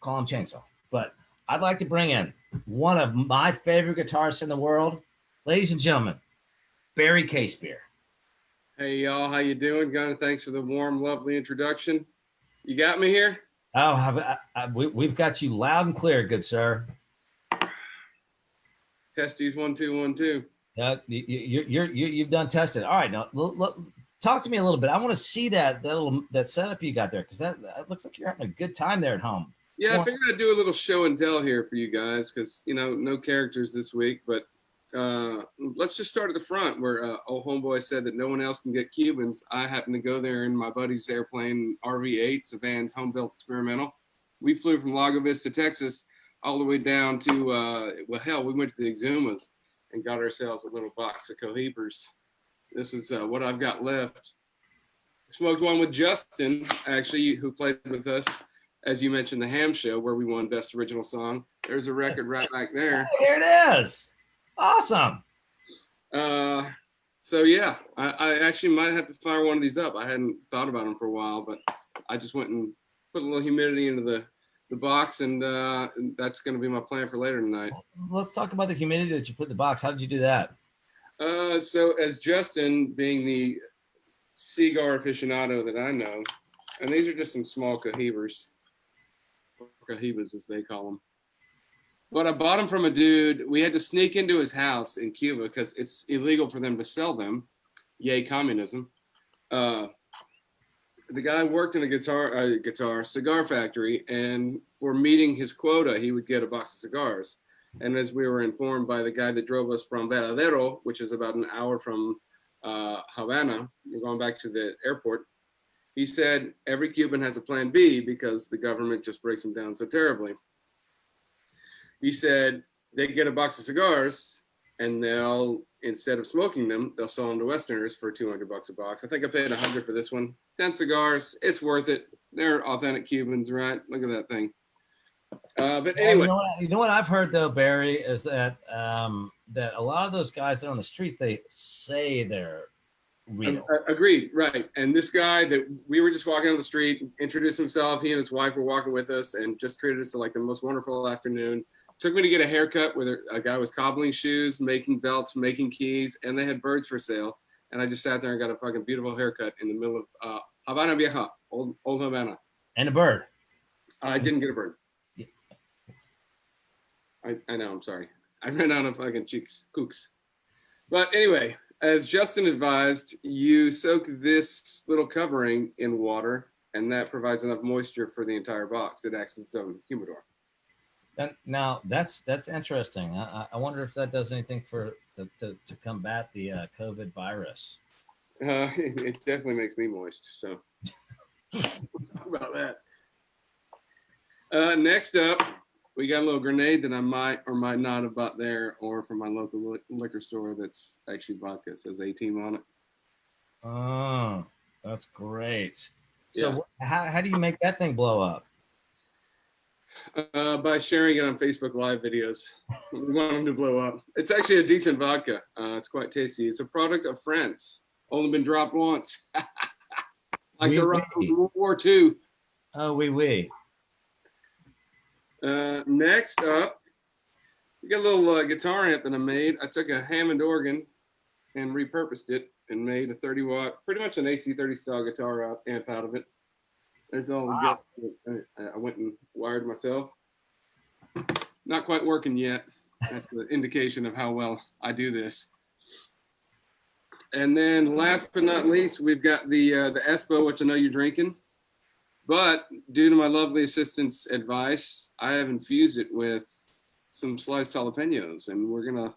call him Chainsaw. But I'd like to bring in one of my favorite guitarists in the world, ladies and gentlemen, Barry Casebeer. Hey y'all, how you doing? Gunnar, thanks for the warm, lovely introduction. You got me here? Oh, we've got you loud and clear, good sir. Testies 1 2 1 2. You've done tested. All right, now talk to me a little bit. I want to see that setup you got there, because that looks like you're having a good time there at home. Yeah, I figured I'd do a little show and tell here for you guys, because no characters this week. But let's just start at the front, where old homeboy said that no one else can get Cubans. I happened to go there in my buddy's airplane RV-8, Savannah's home-built experimental. We flew from Lago Vista, Texas, all the way down to we went to the Exumas and got ourselves a little box of Cohibers. This is what I've got left. Smoked one with Justin, actually, who played with us, as you mentioned, the Ham Show, where we won Best Original Song. There's a record right back there. Oh, here it is. Awesome. So yeah, I actually might have to fire one of these up. I hadn't thought about them for a while, but I just went and put a little humidity into the box, and that's going to be my plan for later tonight. Let's talk about the humidity that you put in the box. How did you do that? So as Justin, being the cigar aficionado that I know, and these are just some small Cohibers, Cohibas as they call them. But I bought them from a dude. We had to sneak into his house in Cuba because it's illegal for them to sell them. Yay, communism. The guy worked in a cigar factory, and for meeting his quota, he would get a box of cigars. And as we were informed by the guy that drove us from Veradero, which is about an hour from Havana, we're going back to the airport, he said every Cuban has a plan B because the government just breaks them down so terribly. He said they get a box of cigars, and they'll, instead of smoking them, they'll sell them to Westerners for $200 a box. I think I paid $100 for this one. 10 cigars, it's worth it. They're authentic Cubans, right? Look at that thing. But anyway, you know what I've heard though, Barry, is that that a lot of those guys that are on the streets, they say they're real. Agreed, right. And this guy that we were just walking on the street, introduced himself. He and his wife were walking with us, and just treated us to like the most wonderful afternoon. Took me to get a haircut where a guy was cobbling shoes, making belts, making keys, and they had birds for sale. And I just sat there and got a fucking beautiful haircut in the middle of Havana Vieja, old Havana. And a bird. I didn't get a bird. Yeah. I know, I'm sorry. I ran out of fucking kooks. But anyway, as Justin advised, you soak this little covering in water, and that provides enough moisture for the entire box. It acts as its own humidor. Now that's interesting. I wonder if that does anything to combat the COVID virus. It definitely makes me moist. So talk about that. Next up, we got a little grenade that I might or might not have bought there, or from my local liquor store. That's actually vodka. It says 18 on it. Oh, that's great. So how do you make that thing blow up? By sharing it on Facebook Live videos. We want them to blow up. It's actually a decent vodka. It's quite tasty. It's a product of France. Only been dropped once. Like the World War II. Oh, oui. Next up, we got a little guitar amp that I made. I took a Hammond organ and repurposed it and made a 30-watt, pretty much an AC30 style guitar amp out of it. There's all the good. I went and wired myself. Not quite working yet. That's an indication of how well I do this. And then last but not least, we've got the Espo, which I know you're drinking. But due to my lovely assistant's advice, I have infused it with some sliced jalapenos, and we're gonna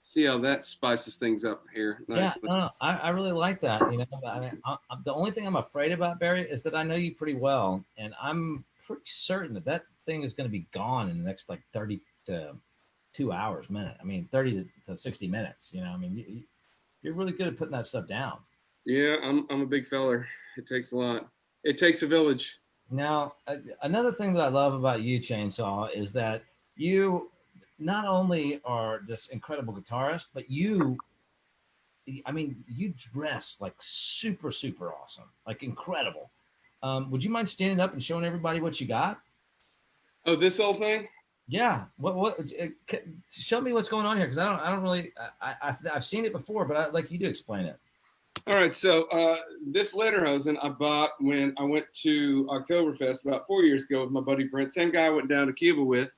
see how that spices things up here nicely. Yeah, no, I really like that. You know, I mean, the only thing I'm afraid about, Barry, is that I know you pretty well, and I'm pretty certain that thing is going to be gone in the next like 30 to 2 hours, minute. I mean, 30 to 60 minutes. You know, I mean, you're really good at putting that stuff down. Yeah, I'm a big feller. It takes a lot. It takes a village. Now, another thing that I love about you, Chainsaw, is that you not only are this incredible guitarist, but you dress like super, super awesome, like incredible. Would you mind standing up and showing everybody what you got? Oh, this whole thing? Yeah. Show me what's going on here, because I don't really. I've seen it before, but I'd like you to explain it. All right, so this lederhosen I bought when I went to Oktoberfest about 4 years ago with my buddy Brent, same guy I went down to Cuba with.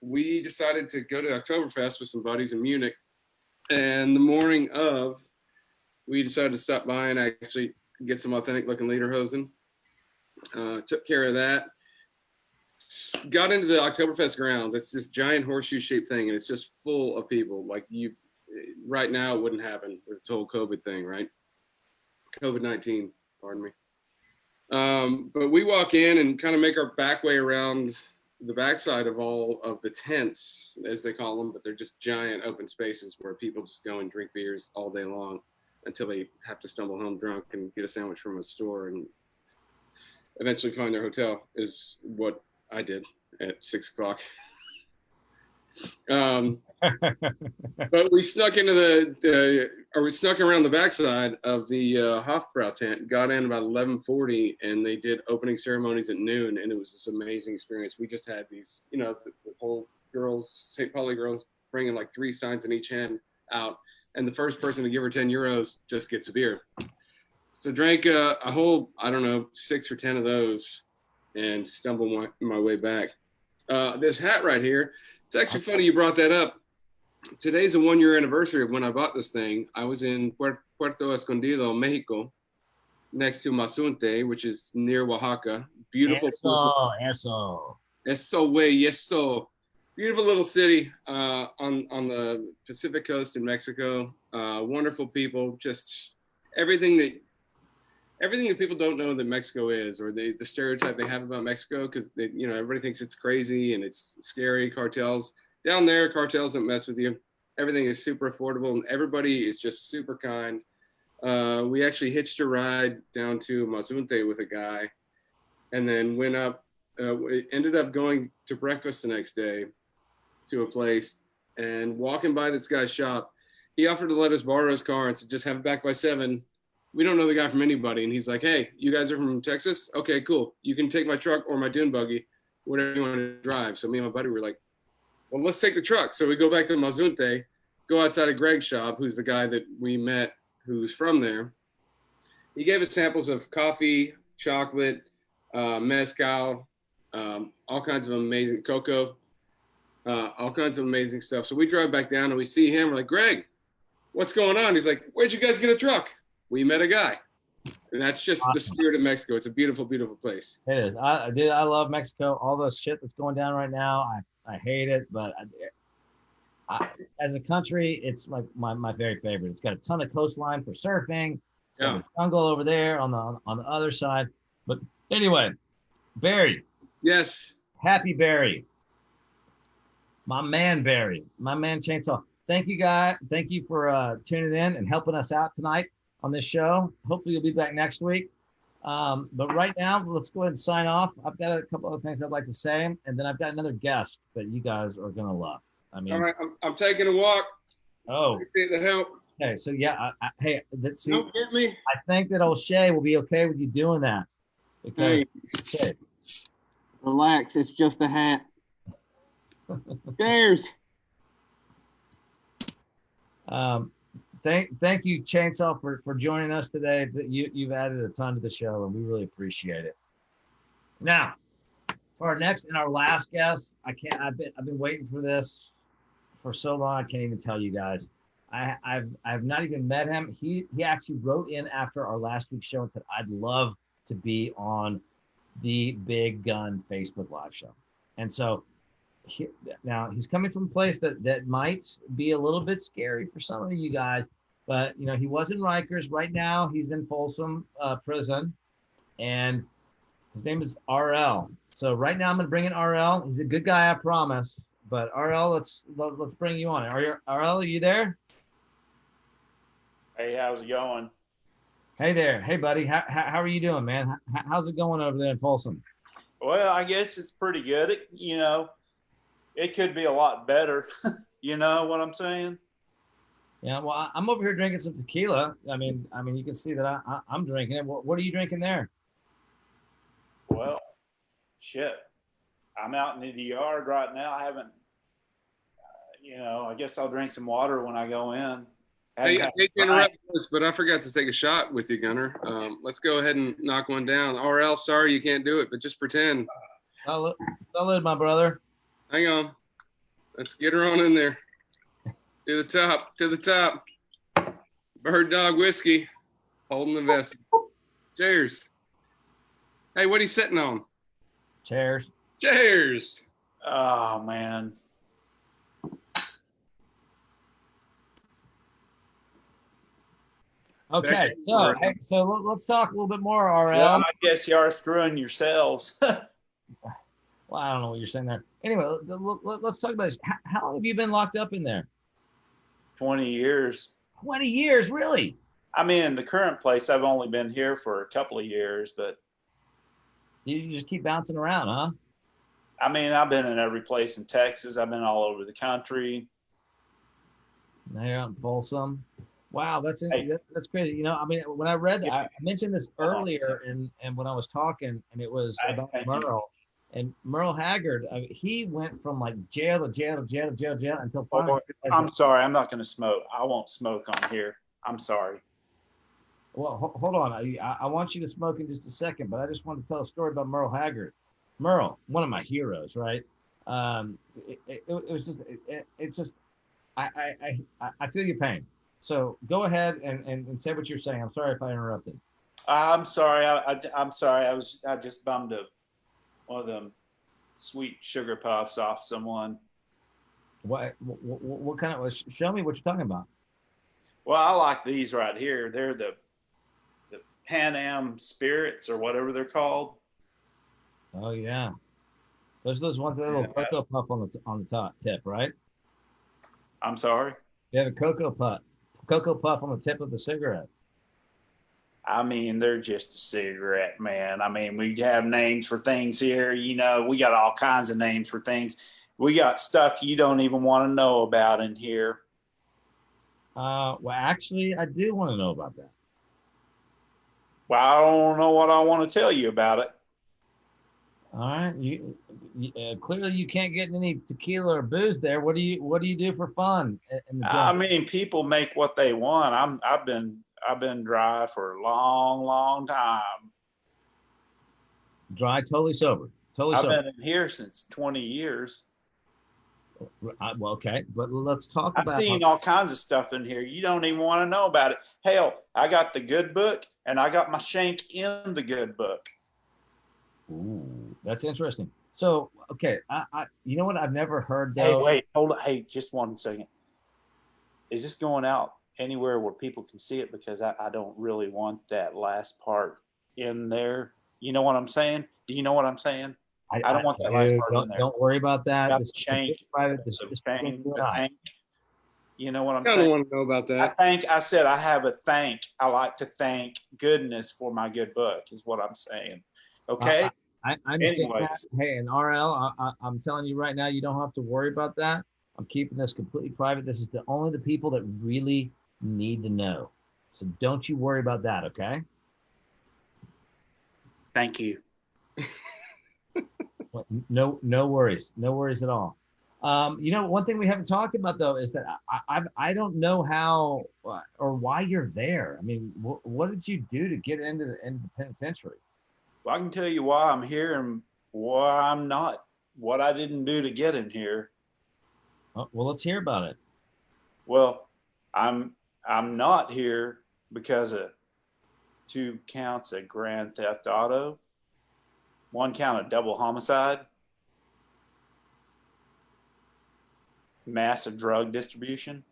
We decided to go to Oktoberfest with some buddies in Munich, and the morning of, we decided to stop by and actually get some authentic looking lederhosen. Took care of that. Got into the Oktoberfest grounds. It's this giant horseshoe shaped thing, and it's just full of people. Like, you, right now it wouldn't happen with this whole COVID thing, right? COVID-19, pardon me. But we walk in and kind of make our back way around the backside of all of the tents, as they call them, but they're just giant open spaces where people just go and drink beers all day long until they have to stumble home drunk and get a sandwich from a store and eventually find their hotel, is what I did at 6 o'clock. But we snuck into we snuck around the backside of the Hofbrau tent, got in about 11:40, and they did opening ceremonies at noon, and it was this amazing experience. We just had these, the whole girls, St. Pauli girls, bringing like 3 steins in each hand out, and the first person to give her 10 euros just gets a beer. So drank a whole, I don't know, 6 or 10 of those, and stumbled my way back. This hat right here, it's actually funny you brought that up. Today's the 1 year anniversary of when I bought this thing. I was in Puerto Escondido, Mexico, next to Mazunte, which is near Oaxaca. Beautiful. Eso, way, eso. Beautiful little city on the Pacific coast in Mexico. Wonderful people. Just everything that people don't know that Mexico is, or the stereotype they have about Mexico, because everybody thinks it's crazy and it's scary, cartels. Down there, cartels don't mess with you. Everything is super affordable, and everybody is just super kind. We actually hitched a ride down to Mazunte with a guy, and then went up. We ended up going to breakfast the next day to a place, and walking by this guy's shop, he offered to let us borrow his car and said, just have it back by 7. We don't know the guy from anybody. And he's like, hey, you guys are from Texas? Okay, cool. You can take my truck or my dune buggy, whatever you want to drive. So me and my buddy were like, well, let's take the truck. So we go back to Mazunte, go outside of Greg's shop, who's the guy that we met, who's from there. He gave us samples of coffee, chocolate, mezcal, all kinds of amazing cocoa, all kinds of amazing stuff. So we drive back down and we see him. We're like, Greg, what's going on? He's like, where'd you guys get a truck? We met a guy. And that's just the spirit of Mexico. It's a beautiful, beautiful place. It is. I love Mexico. All the shit that's going down right now, I hate it. But as a country, it's like my very favorite. It's got a ton of coastline for surfing. It's got a jungle over there on the other side. But anyway, Barry. Yes. Happy Barry. My man Barry. My man Chainsaw. Thank you, guy. Thank you for tuning in and helping us out tonight on this show. Hopefully you'll be back next week. But right now, let's go ahead and sign off. I've got a couple other things I'd like to say, and then I've got another guest that you guys are gonna love. I mean, all right, I'm taking a walk. Oh, appreciate the help. Okay, so yeah, hey, see, don't get me. I think that O'Shea will be okay with you doing that. Because, hey, relax, it's just a hat. Cheers. Thank you, Chainsaw, for joining us today. You've added a ton to the show, and we really appreciate it. Now, for our next and our last guest, I've been waiting for this for so long. I can't even tell you guys. I've not even met him. He actually wrote in after our last week's show and said, I'd love to be on the Big Gun Facebook Live show. And so now he's coming from a place that might be a little bit scary for some of you guys, but he was in Rikers. Right now he's in Folsom prison, and his name is RL. So right now I'm going to bring in RL. He's a good guy, I promise. But RL, let's bring you on. RL, are you there? Hey, how's it going? Hey there. Hey, buddy. How are you doing, man? How's it going over there in Folsom? Well, I guess it's pretty good. It could be a lot better. You know what I'm saying? Yeah. Well, I'm over here drinking some tequila. I mean, you can see that I'm drinking it. What are you drinking there? Well, shit. I'm out in the yard right now. I haven't, I guess I'll drink some water when I go in. Hey, I hate to interrupt, but I forgot to take a shot with you, Gunner. Let's go ahead and knock one down. RL, sorry you can't do it, but just pretend. Salud, my brother. Hang on. Let's get her on in there. To the top, to the top. Bird Dog Whiskey, holding the vessel. Cheers. Hey, what are you sitting on? Cheers. Cheers. Oh, man. Okay, so let's talk a little bit more, RL. Yeah, I guess you are screwing yourselves. Well, I don't know what you're saying there. Anyway, let's talk about this. How long have you been locked up in there? 20 years. 20 years, really? I mean, the current place, I've only been here for a couple of years, but You just keep bouncing around, huh? I mean, I've been in every place in Texas. I've been all over the country. Now you're out in Folsom. Wow, that's Hey. that's crazy. You know, I mean, when I read that, I mentioned this earlier, and when I was talking, and it was about Thank you. Merle. And Merle Haggard, he went from like jail to jail to jail to jail to jail until finally. I'm sorry. I'm not going to smoke. I won't smoke on here. I'm sorry. Well, hold on. I want you to smoke in just a second, but I just want to tell a story about Merle Haggard. Merle, one of my heroes, right? It was just, it's just, I feel your pain. So go ahead and say what you're saying. I'm sorry if I interrupted. I'm sorry. I'm sorry. I just bummed one of them sweet sugar puffs off someone. What kind of, show me what you're talking about. Well, I like these right here. They're the Pan Am Spirits or whatever they're called. Oh yeah. Those ones with a little cocoa puff on the top tip, right? I'm sorry. You have a cocoa puff on the tip of the cigarette. I mean, they're just a cigarette, man. I mean, we have names for things here. You know, we got all kinds of names for things. We got stuff you don't even want to know about in here. Well, actually, I do want to know about that. Well, I don't know what I want to tell you about it. All right, you clearly you can't get any tequila or booze there. What do you do for fun? I mean, people make what they want. I've been dry for a long, long time. Dry, totally sober, sober. I've been in here since 20 years. Well, okay, but let's talk about. I've seen all kinds of stuff in here. You don't even want to know about it. Hell, I got the good book and I got my shank in the good book. Ooh, that's interesting. So, okay, I you know what I've never heard though. Hey, wait, hold on. Hey, just 1 second. Is this going out anywhere where people can see it? Because I don't really want that last part in there. You know what I'm saying? Do you know what I'm saying? I don't want that last part in there. Don't worry about that. This shank, private. The thank. You know what I'm I saying? don't want to know about that. I said I have a thank. I like to thank goodness for my good book is what I'm saying. Okay? I understand that. Hey, and RL, I'm telling you right now, you don't have to worry about that. I'm keeping this completely private. This is only the people that really need to know. So don't you worry about that, okay? Thank you. No worries. No worries at all. You know, one thing we haven't talked about though is that I don't know how or why you're there. I mean, what did you do to get into the penitentiary? Well, I can tell you why I'm here and why I'm not. What I didn't do to get in here. Well, let's hear about it. Well, I'm not here because of 2 counts of grand theft auto, 1 count of double homicide, massive drug distribution.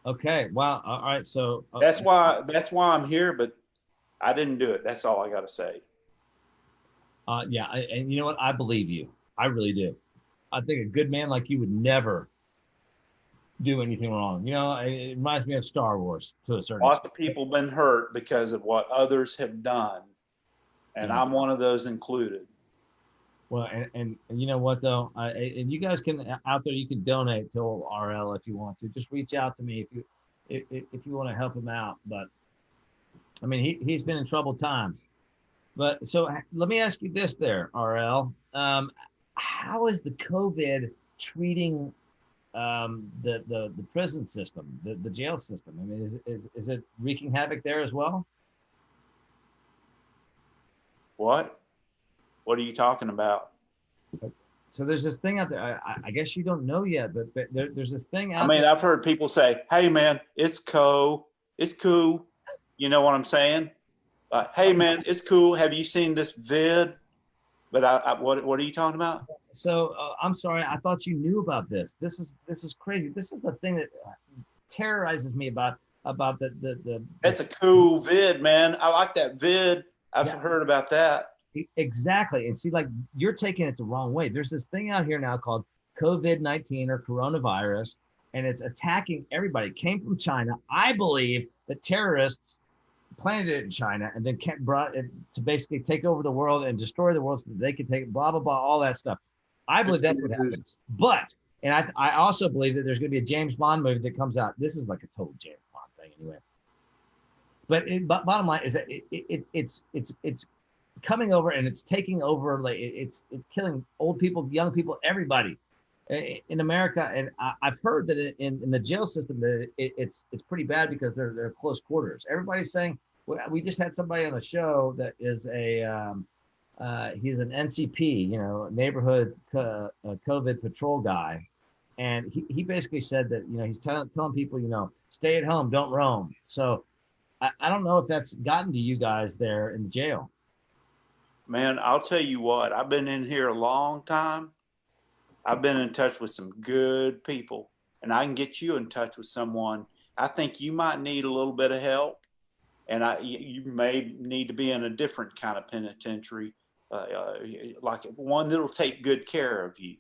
Okay. Wow. All right. So that's why I'm here, but I didn't do it. That's all I got to say. Yeah. And you know what? I believe you. I really do. I think a good man like you would never do anything wrong. You know, it reminds me of Star Wars to a certain extent. Lots of people been hurt because of what others have done. And I'm one of those included. Well, and you know what though, and you guys can out there, you can donate to RL if you want to. Just reach out to me if you want to help him out. But I mean, he's been in troubled times. But so let me ask you this, there, RL. how is the COVID treating the prison system, the jail system? I mean, is it wreaking havoc there as well? What? What are you talking about? So there's this thing out there. I guess you don't know yet, but there's this thing out I mean, there. I've heard people say, "Hey, man, it's cool. It's cool." You know what I'm saying? Hey, man, it's cool. Have you seen this vid? But what are you talking about? So I'm sorry. I thought you knew about this. This is crazy. This is the thing that terrorizes me about the. That's a cool vid, man. I like that vid. I've Yeah. heard about that. Exactly. And see, like, you're taking it the wrong way. There's this thing out here now called COVID-19 or coronavirus, and it's attacking everybody. It came from China. I believe that terrorists planted it in China and then brought it to basically take over the world and destroy the world so that they could take it, blah, blah, blah, all that stuff. I believe that's what happened. But, and I also believe that there's going to be a James Bond movie that comes out. This is like a total James Bond thing anyway. But bottom line is that it's coming over and it's taking over. Like it's killing old people, young people, everybody in America. And I've heard that in the jail system that it's pretty bad because they're close quarters. Everybody's saying, we just had somebody on the show that is he's an NCP, neighborhood COVID patrol guy. And he basically said that, he's telling people, stay at home, don't roam. So I don't know if that's gotten to you guys there in the jail. Man, I'll tell you what, I've been in here a long time. I've been in touch with some good people, and I can get you in touch with someone. I think you might need a little bit of help, and you may need to be in a different kind of penitentiary, like one that'll take good care of you,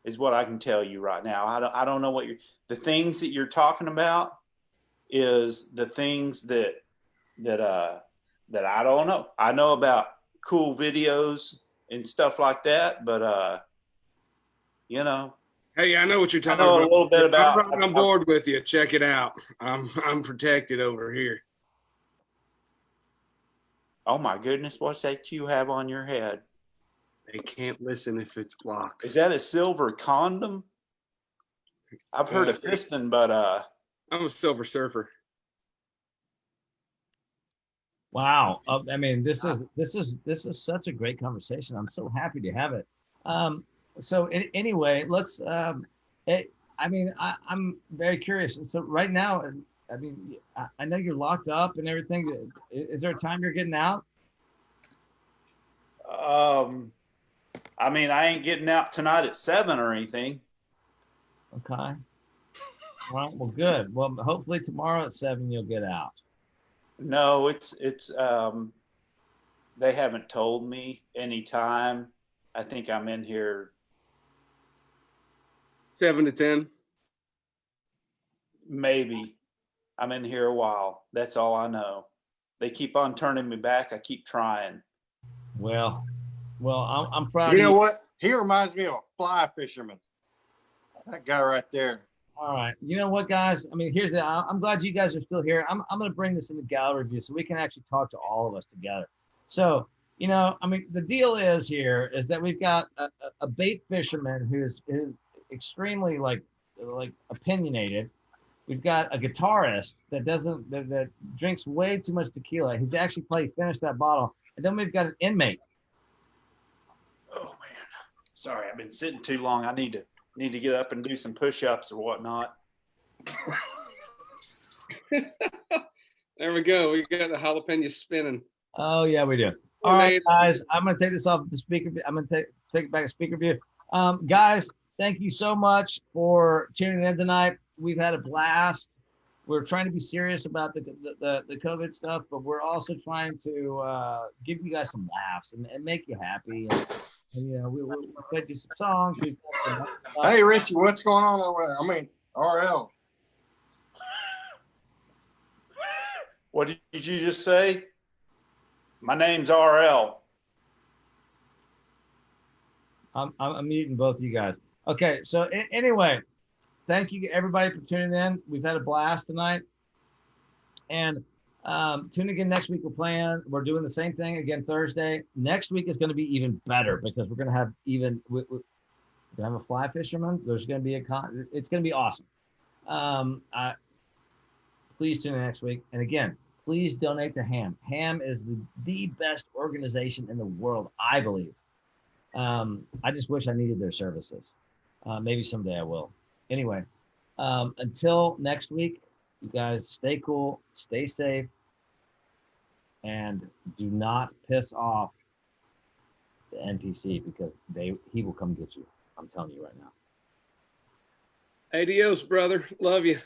is what I can tell you right now. I don't know the things that you're talking about is the things that I don't know. I know about cool videos and stuff like that, but Hey, I know what you're I talking know about. a little bit about. I'm right on board with you. Check it out. I'm protected over here. Oh my goodness, what's that you have on your head? They can't listen if it's blocked. Is that a silver condom? I've heard of fisting, but I'm a silver surfer. Wow. I mean, this is such a great conversation. I'm so happy to have it. So anyway, let's. I'm very curious. So right now, I mean, I know you're locked up and everything. Is there a time you're getting out? I mean, I ain't getting out tonight at 7 or anything. Okay. Well, good. Well, hopefully tomorrow at 7 you'll get out. No, it's they haven't told me any time. I think I'm in here 7 to 10. Maybe. I'm in here a while. That's all I know. They keep on turning me back. I keep trying. Well, I'm proud. You know what? He reminds me of a fly fisherman. That guy right there. All right. You know what, guys? I mean, I'm glad you guys are still here. I'm going to bring this in the gallery view so we can actually talk to all of us together. So, I mean, the deal is that we've got a bait fisherman who's extremely like opinionated. We've got a guitarist that drinks way too much tequila. He's actually probably finished that bottle. And then we've got an inmate. Oh man. Sorry, I've been sitting too long. I need to get up and do some push-ups or whatnot. There we go. We got the jalapeno spinning. Oh yeah, we do. All right, guys. I'm gonna take this off the speaker. I'm gonna take it back to speaker view. Guys, thank you so much for tuning in tonight. We've had a blast. We're trying to be serious about the COVID stuff, but we're also trying to give you guys some laughs and make you happy. And we played you some songs. Hey, Richie, what's going on over there? I mean, RL. What did you just say? My name's RL. I'm muting both of you guys. Okay, so anyway, thank you everybody for tuning in. We've had a blast tonight, and Tune again next week. We're doing the same thing again Thursday. Next week is going to be even better because we're going to have we're going to have a fly fisherman. There's going to be it's going to be awesome. Please tune in next week. And again, please donate to HAM. HAM is the best organization in the world, I believe. I just wish I needed their services. Maybe someday I will. Anyway, until next week, you guys stay cool, stay safe, and do not piss off the NPC because he will come get you. I'm telling you right now. Adios, brother. Love you.